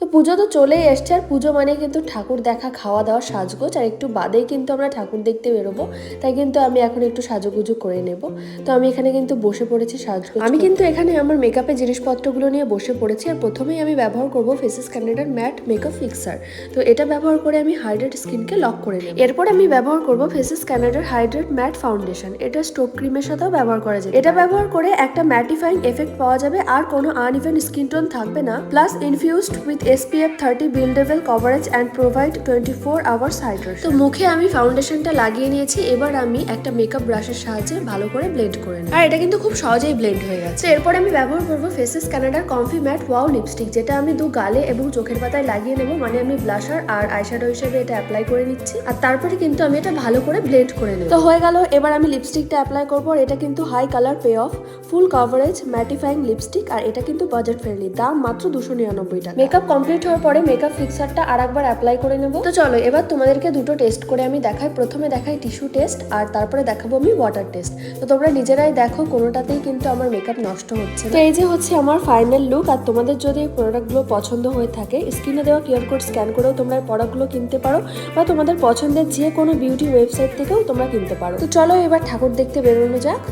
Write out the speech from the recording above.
তো পুজো তো চলেই এসছে, আর পুজো মানে কিন্তু ঠাকুর দেখা, খাওয়া দাওয়া, সাজগোজ, আর একটু বাদেই কিন্তু আমরা ঠাকুর দেখতে বেরোবো। তাই কিন্তু আমি এখন একটু সাজুগুজু করে নেব। তো আমি এখানে কিন্তু বসে পড়েছি সাজগোজ। আমি কিন্তু এখানে আমার মেকআপের জিনিসপত্রগুলো নিয়ে বসে পড়েছি। আর প্রথমেই আমি ব্যবহার করব ফেসেস ক্যানাডার ম্যাট মেকআপ ফিক্সার। তো এটা ব্যবহার করে আমি হাইড্রেট স্কিনকে লক করে নেব। এরপর আমি ব্যবহার করব ফেসেস ক্যানাডার হাইড্রেট ম্যাট ফাউন্ডেশন। এটা স্টোভ ক্রিমের সাথেও ব্যবহার করা যায়। এটা ব্যবহার করে একটা ম্যাটিফাইং এফেক্ট পাওয়া যাবে, আর কোনো আনইভেন স্কিন টোন থাকবে না। Plus infused with SPF 30 buildable coverage and provide 24 hours hydration। তো মুখে আমি ফাউন্ডেশনটা লাগিয়ে নিয়েছি। এবার আমি একটা মেকআপ ব্রাশের সাহায্যে ভালো করে ব্লেন্ড করে নেব। আর এটা কিন্তু খুব সহজেই ব্লেন্ড হয়ে গেছে। এরপর আমি ব্যবহার করব ফেসেস ক্যানাডার কমফি ম্যাট ওয়াও লিপস্টিক, যেটা আমি দু গালে এবং চোখের পাতায় লাগিয়ে নেব। মানে আমি ব্লাশার আর আইশ্যাডো হিসেবে এটা অ্যাপ্লাই করে নিচ্ছি। আর তারপরে কিন্তু আমি এটা ভালো করে ব্লেন্ড করে নেব। তো হয়ে গেল। এবার আমি লিপস্টিকটা অ্যাপ্লাই করব। এটা কিন্তু high colour pay off full coverage mattifying lipstick, আর এটা কিন্তু বাজেট ফ্রেন্ডলি, দাম মাত্র 299 টাকা। মেকআপ কমপ্লিট হওয়ার পরে মেকআপ ফিক্সারটা আরেকবার অ্যাপ্লাই করে নেব। তো চলো এবার তোমাদেরকে দুটো টেস্ট করে আমি দেখাই। প্রথমে দেখাই টিস্যু টেস্ট, আর তারপরে দেখাবো আমি ওয়াটার টেস্ট। তো তোমরা নিজেরাই দেখো, কোনোটাতেই কিন্তু আমার মেকআপ নষ্ট হচ্ছে না। তো এই যে হচ্ছে আমার ফাইনাল লুক। আর তোমাদের যদি এই প্রোডাক্টগুলো পছন্দ হয়ে থাকে, স্ক্রিনে দেওয়া কিউআর কোড স্ক্যান করেও তোমরা এই প্রোডাক্টগুলো কিনতে পারো, বা তোমাদের পছন্দের যে কোনো বিউটি ওয়েবসাইট থেকেও তোমরা কিনতে পারো। তো চলো এবার ঠাকুর দেখতে বেরোনো যাক।